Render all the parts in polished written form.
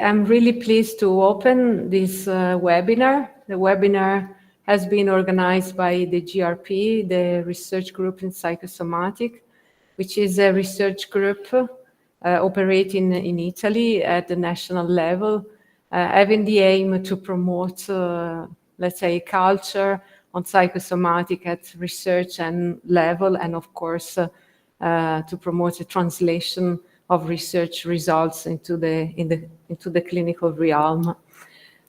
I'm really pleased to open this webinar. The webinar has been organized by the GRP, the Research Group in Psychosomatic, which is a research group operating in Italy at the national level, having the aim to promote, let's say, culture on psychosomatic at research and level, and of course, to promote a translation of research results into the clinical realm.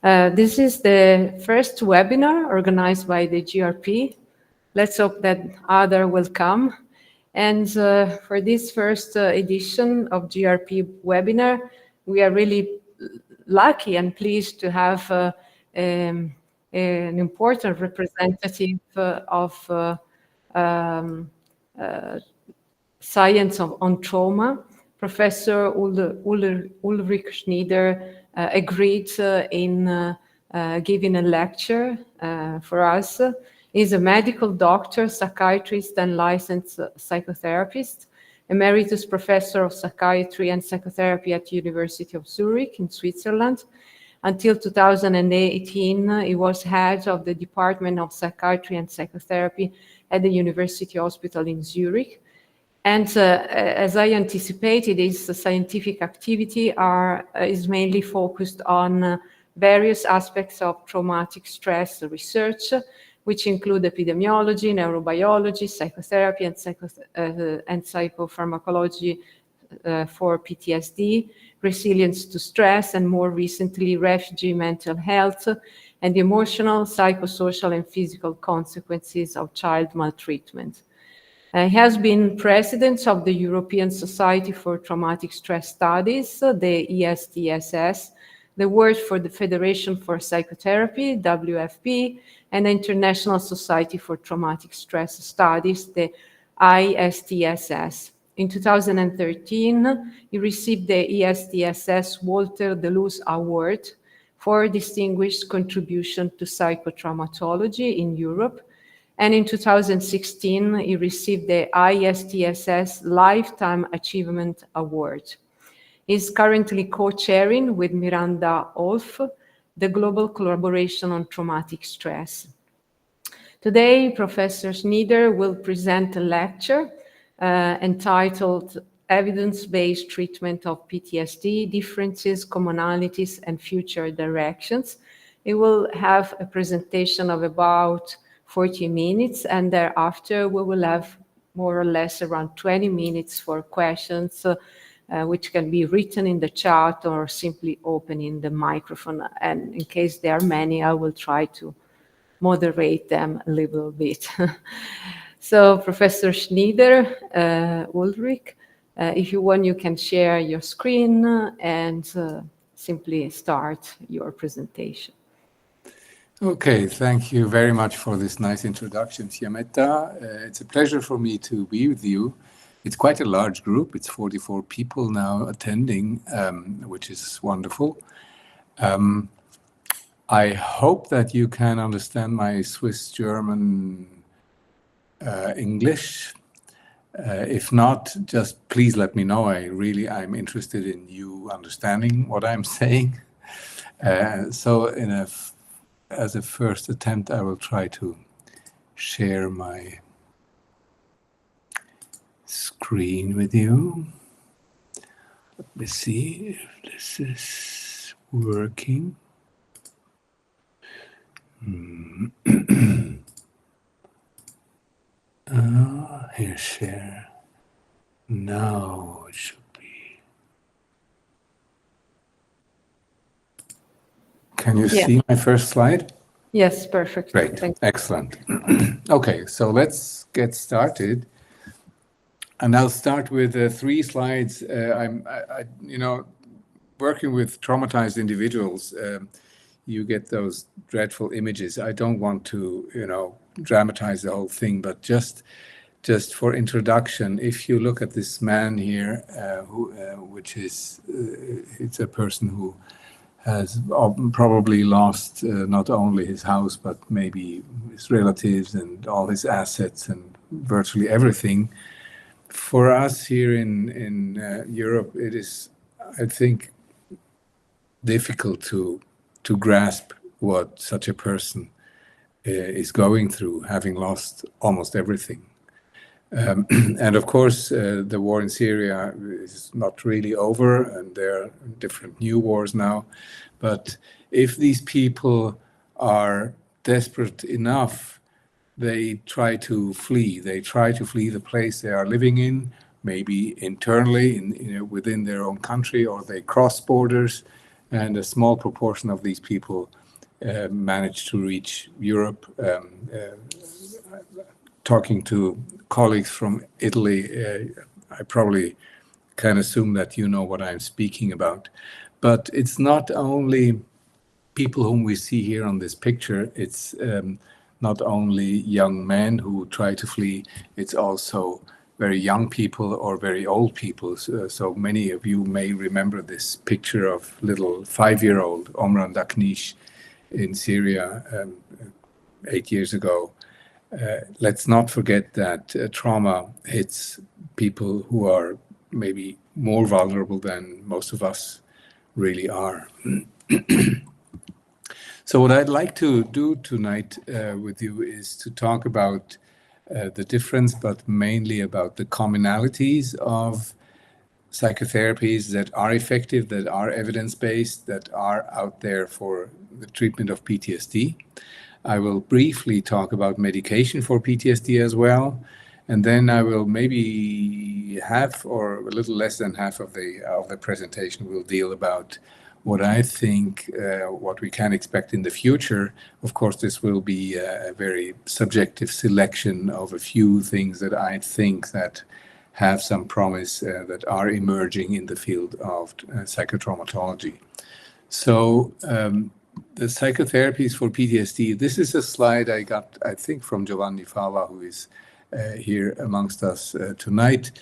This is the first webinar organized by the GRP. Let's hope that other will come. And for this first edition of GRP webinar, we are really lucky and pleased to have an important representative of science on trauma. Professor Ulrich Schnyder agreed in giving a lecture for us. He's a medical doctor, psychiatrist, and licensed psychotherapist, emeritus professor of psychiatry and psychotherapy at University of Zurich in Switzerland. Until 2018, he was head of the Department of Psychiatry and Psychotherapy at the University Hospital in Zurich. And as I anticipated, his scientific activity is mainly focused on various aspects of traumatic stress research, which include epidemiology, neurobiology, psychotherapy, and psychopharmacology for PTSD, resilience to stress, and more recently, refugee mental health, and the emotional, psychosocial, and physical consequences of child maltreatment. He has been president of the European Society for Traumatic Stress Studies, the ESTSS, the word for the Federation for Psychotherapy, WFP, and the International Society for Traumatic Stress Studies, the ISTSS. In 2013, he received the ESTSS Walter Deluxe Award for distinguished contribution to psychotraumatology in Europe. And in 2016, he received the ISTSS Lifetime Achievement Award. He's currently co-chairing with Miranda Olf the Global Collaboration on Traumatic Stress. Today, Professor Schnyder will present a lecture entitled Evidence-Based Treatment of PTSD, Differences, Commonalities, and Future Directions. He will have a presentation of about 40 minutes, and thereafter we will have more or less around 20 minutes for questions, which can be written in the chat or simply opening the microphone. And in case there are many, I will try to moderate them a little bit. So Professor Schnyder, Ulrich, if you want, you can share your screen and simply start your presentation. Okay, thank you very much for this nice introduction, Fiammetta. It's a pleasure for me to be with you. It's quite a large group. It's 44 people now attending, which is wonderful. I hope that you can understand my Swiss German English. If not, just please let me know. I'm interested in you understanding what I'm saying. So as a first attempt, I will try to share my screen with you. Let me see if this is working. Here, share. Now it should be. Can you see my first slide? Yes, perfect. Great, excellent. Okay, so let's get started. And I'll start with 3 slides. Working with traumatized individuals, you get those dreadful images. I don't want to, dramatize the whole thing, but just for introduction, if you look at this man here, it's a person who has probably lost not only his house, but maybe his relatives and all his assets and virtually everything. For us here in Europe, it is, I think, difficult to grasp what such a person is going through, having lost almost everything. And of course, the war in Syria is not really over, and there are different new wars now. But if these people are desperate enough, they try to flee. They try to flee the place they are living in, maybe internally within their own country, or they cross borders. And a small proportion of these people manage to reach Europe. Talking to colleagues from Italy, I probably can assume that you know what I'm speaking about. But it's not only people whom we see here on this picture. It's not only young men who try to flee, it's also very young people or very old people. So many of you may remember this picture of little 5-year-old Omran Daknish in Syria 8 years ago. Let's not forget that trauma hits people who are maybe more vulnerable than most of us really are. So what I'd like to do tonight with you is to talk about the difference, but mainly about the commonalities of psychotherapies that are effective, that are evidence-based, that are out there for the treatment of PTSD. I will briefly talk about medication for PTSD as well, and then I will maybe half or a little less than half of the presentation will deal about what I think, what we can expect in the future. Of course, this will be a very subjective selection of a few things that I think that have some promise that are emerging in the field of psychotraumatology. So the psychotherapies for PTSD, this is a slide I got, I think, from Giovanni Fava, who is here amongst us tonight.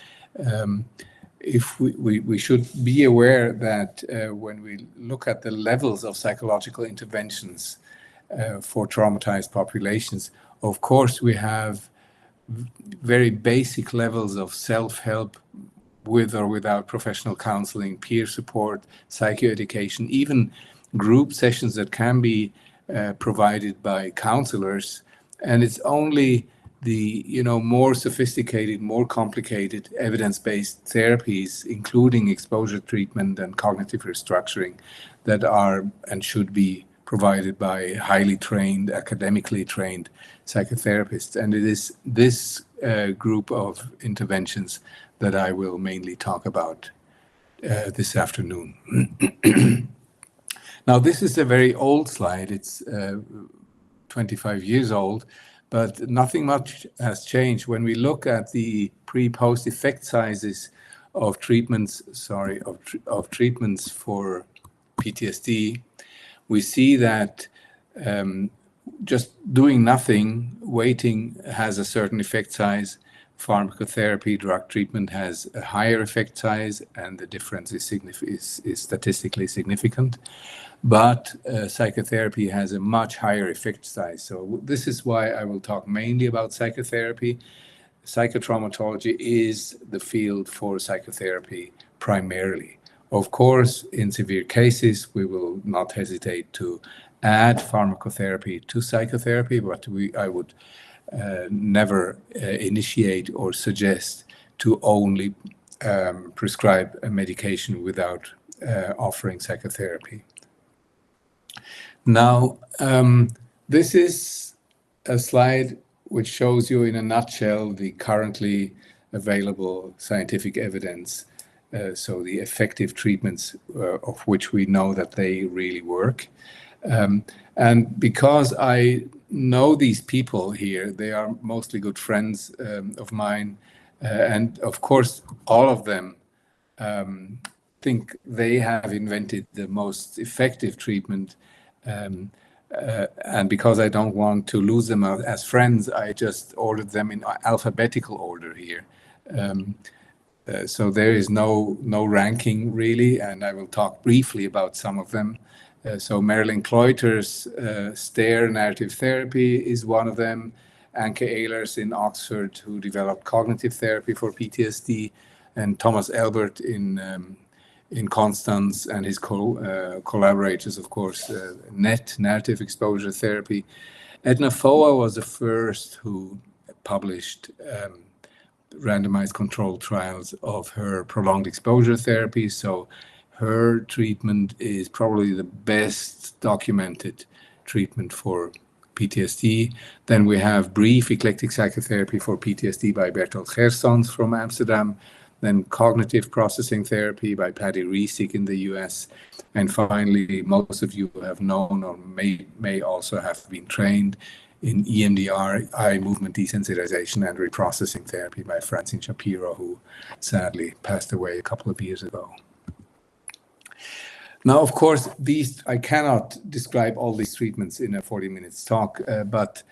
If we should be aware that when we look at the levels of psychological interventions for traumatized populations, of course we have very basic levels of self-help with or without professional counseling, peer support, psychoeducation, even group sessions that can be provided by counselors. And it's only the more sophisticated, more complicated evidence-based therapies, including exposure treatment and cognitive restructuring, that are and should be provided by highly trained, academically trained psychotherapists. And it is this group of interventions that I will mainly talk about this afternoon. Now, this is a very old slide. It's 25 years old, but nothing much has changed. When we look at the pre-post effect sizes of treatments, of treatments for PTSD, we see that just doing nothing, waiting, has a certain effect size. Pharmacotherapy, drug treatment has a higher effect size, and the difference is statistically significant. But psychotherapy has a much higher effect size. So this is why I will talk mainly about psychotherapy. Psychotraumatology is the field for psychotherapy primarily. Of course, in severe cases, we will not hesitate to add pharmacotherapy to psychotherapy, but I would never initiate or suggest to only prescribe a medication without offering psychotherapy. Now, this is a slide which shows you in a nutshell the currently available scientific evidence, so the effective treatments of which we know that they really work. And because I know these people here, they are mostly good friends of mine, and of course all of them think they have invented the most effective treatment. And because I don't want to lose them as friends, I just ordered them in alphabetical order here. So there is no ranking really, and I will talk briefly about some of them. So Marilyn Cloyter's STARE narrative therapy is one of them. Anke Ehlers in Oxford, who developed cognitive therapy for PTSD, and Thomas Elbert in in Constance, and his collaborators, of course, NET, narrative exposure therapy. Edna Foa was the first who published randomized controlled trials of her prolonged exposure therapy. So her treatment is probably the best documented treatment for PTSD. Then we have brief eclectic psychotherapy for PTSD by Bertolt Gersons from Amsterdam. Then cognitive processing therapy by Paddy Reesick in the US. And finally, most of you have known or may also have been trained in EMDR, eye movement desensitization and reprocessing therapy by Francine Shapiro, who sadly passed away a couple of years ago. Now, of course, I cannot describe all these treatments in a 40 minutes talk, but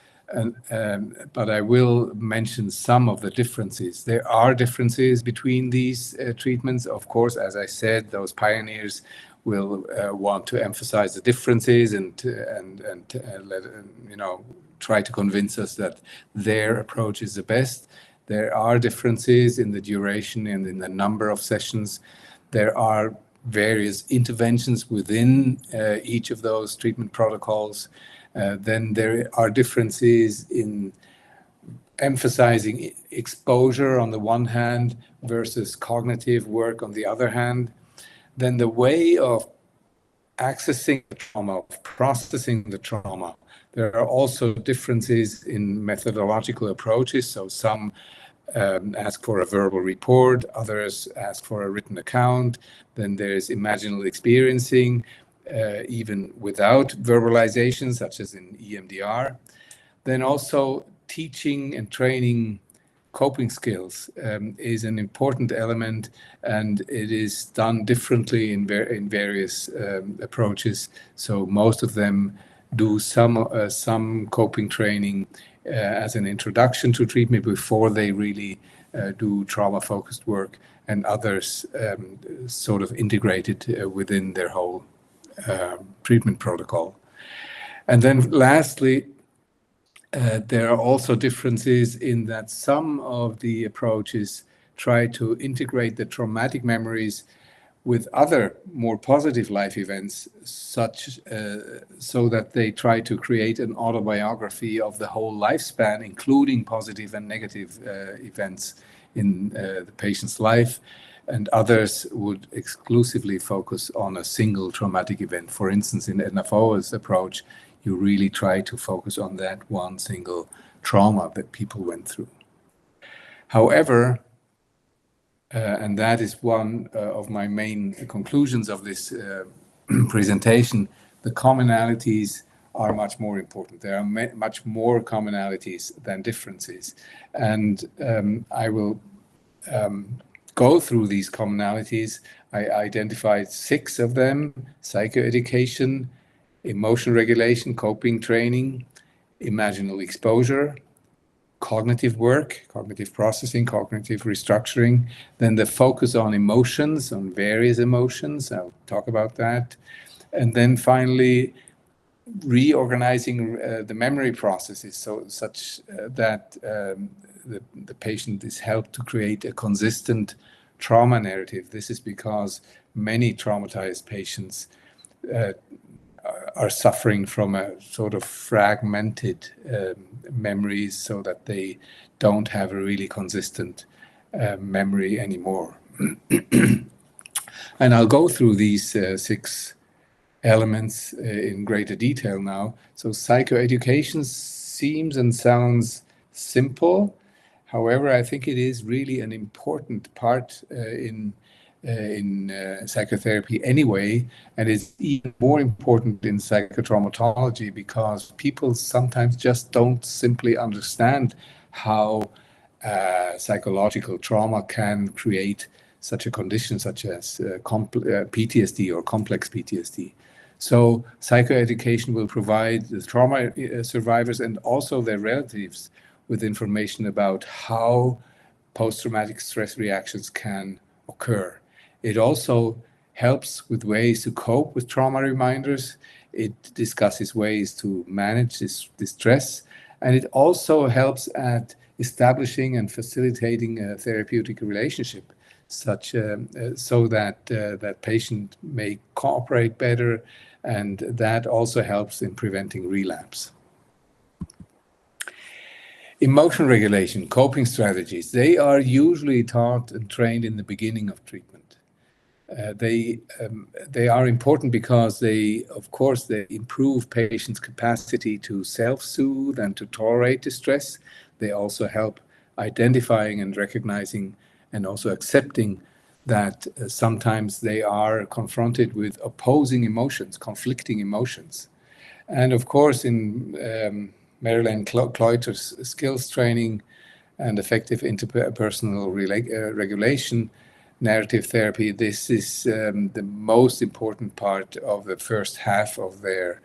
I will mention some of the differences. There are differences between these treatments. Of course, as I said, those pioneers will want to emphasize the differences and try to convince us that their approach is the best. There are differences in the duration and in the number of sessions. There are various interventions within each of those treatment protocols. Then there are differences in emphasizing exposure on the one hand versus cognitive work on the other hand. Then the way of accessing the trauma, of processing the trauma. There are also differences in methodological approaches. So some ask for a verbal report, others ask for a written account. Then there's imaginal experiencing, even without verbalization, such as in EMDR. Then also teaching and training coping skills is an important element, and it is done differently in various approaches. So most of them do some coping training as an introduction to treatment before they really do trauma-focused work, and others sort of integrate it within their whole treatment protocol. And then lastly, there are also differences in that some of the approaches try to integrate the traumatic memories with other more positive life events, such so that they try to create an autobiography of the whole lifespan, including positive and negative events in the patient's life. And others would exclusively focus on a single traumatic event. For instance, in Edna Foa's approach, you really try to focus on that one single trauma that people went through. However, and that is one of my main conclusions of this presentation, the commonalities are much more important. There are much more commonalities than differences. And I will go through these commonalities. I identified 6 of them: psychoeducation, emotion regulation, coping training, imaginal exposure, cognitive work, cognitive processing, cognitive restructuring, then the focus on emotions, on various emotions. I'll talk about that. And then finally, reorganizing the memory processes such that the patient is helped to create a consistent trauma narrative. This is because many traumatized patients are suffering from a sort of fragmented memories, so that they don't have a really consistent memory anymore. And I'll go through these 6 elements in greater detail now. So psychoeducation seems and sounds simple. However, I think it is really an important part in psychotherapy anyway, and it's even more important in psychotraumatology because people sometimes just don't simply understand how psychological trauma can create such a condition such as PTSD or complex PTSD. So psychoeducation will provide the trauma survivors and also their relatives with information about how post-traumatic stress reactions can occur. It also helps with ways to cope with trauma reminders. It discusses ways to manage this stress, and it also helps at establishing and facilitating a therapeutic relationship. so that that patient may cooperate better, and that also helps in preventing relapse. Emotion regulation, coping strategies, they are usually taught and trained in the beginning of treatment. They are important because of course, they improve patients' capacity to self-soothe and to tolerate distress. They also help identifying and recognizing and also accepting that sometimes they are confronted with opposing emotions, conflicting emotions. And of course, in Marilyn Cloyter's skills training and effective interpersonal regulation, narrative therapy, this is the most important part of the first half of their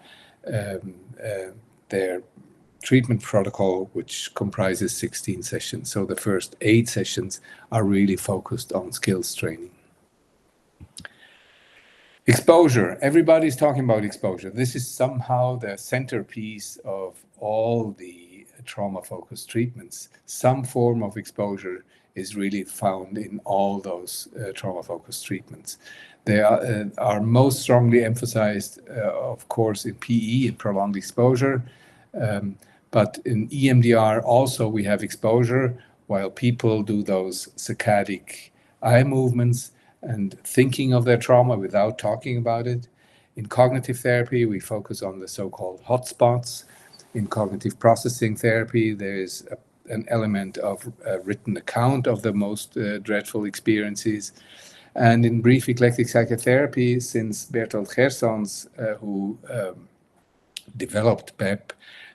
treatment protocol, which comprises 16 sessions. So the first 8 sessions are really focused on skills training. Exposure. Everybody's talking about exposure. This is somehow the centerpiece of all the trauma-focused treatments. Some form of exposure is really found in all those trauma-focused treatments. They are most strongly emphasized, of course, in PE, in prolonged exposure, but in EMDR also we have exposure while people do those saccadic eye movements and thinking of their trauma without talking about it. In cognitive therapy, we focus on the so-called hotspots. In cognitive processing therapy, there is an element of a written account of the most dreadful experiences. And in brief eclectic psychotherapy, since Bertolt Gersons, who developed PEP,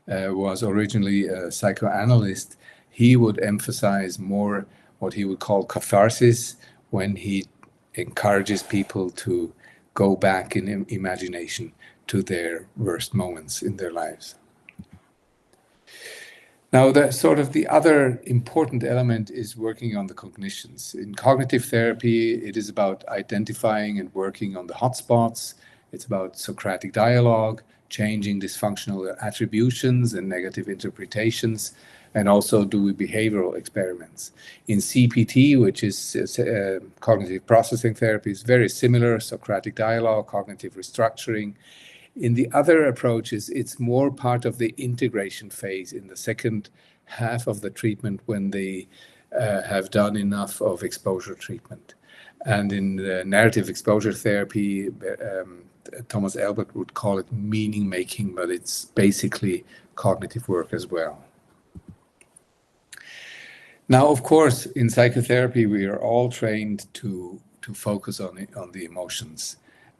was originally a psychoanalyst, he would emphasize more what he would call catharsis, when he encourages people to go back in imagination to their worst moments in their lives. Now, the other important element is working on the cognitions. In cognitive therapy, it is about identifying and working on the hotspots. It's about Socratic dialogue, changing dysfunctional attributions and negative interpretations, and also do behavioral experiments. In CPT, which is cognitive processing therapy, is very similar, Socratic dialogue, cognitive restructuring. In the other approaches, it's more part of the integration phase in the second half of the treatment when they have done enough of exposure treatment. And in the narrative exposure therapy, Thomas Elbert would call it meaning making, but it's basically cognitive work as well. Now, of course, in psychotherapy, we are all trained to focus on the emotions.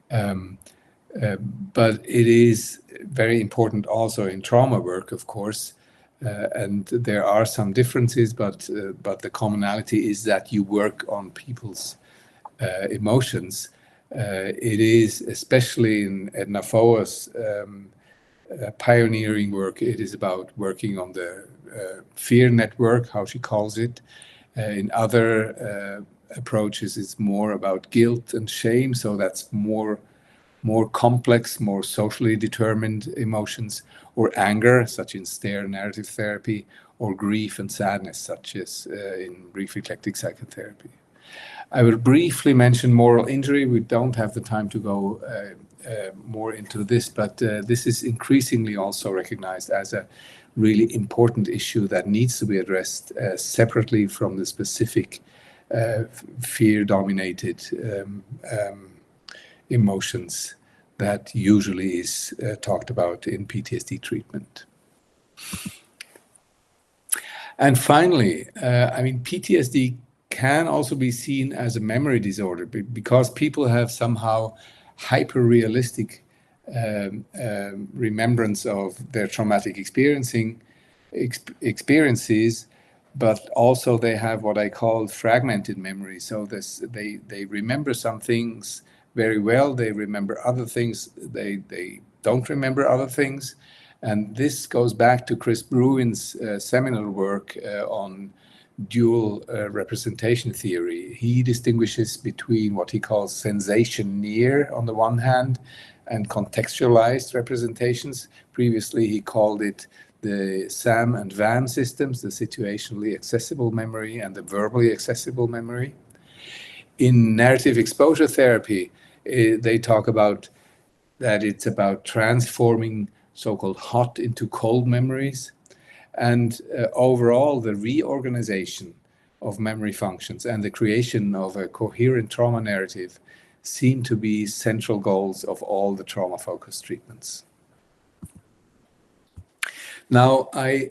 But it is very important also in trauma work, of course, and there are some differences, but the commonality is that you work on people's emotions. It is, especially in Edna Foa's pioneering work, it is about working on the fear network, how she calls it. In other approaches, it's more about guilt and shame, so that's more complex, more socially determined emotions, or anger, such in stare narrative therapy, or grief and sadness, such as in brief eclectic psychotherapy. I will briefly mention moral injury. We don't have the time to go more into this, but this is increasingly also recognized as a really important issue that needs to be addressed separately from the specific fear-dominated emotions that usually is talked about in PTSD treatment. And finally, PTSD can also be seen as a memory disorder because people have somehow hyper-realistic remembrance of their traumatic experiences, but also they have what I call fragmented memory. So they remember some things very well, they remember other things, they don't remember other things. And this goes back to Chris Bruin's seminal work on dual representation theory. He distinguishes between what he calls sensation near on the one hand and contextualized representations. Previously, he called it the SAM and VAM systems, the situationally accessible memory and the verbally accessible memory. In narrative exposure therapy, they talk about that it's about transforming so-called hot into cold memories, and overall the reorganization of memory functions and the creation of a coherent trauma narrative seem to be central goals of all the trauma-focused treatments. Now, I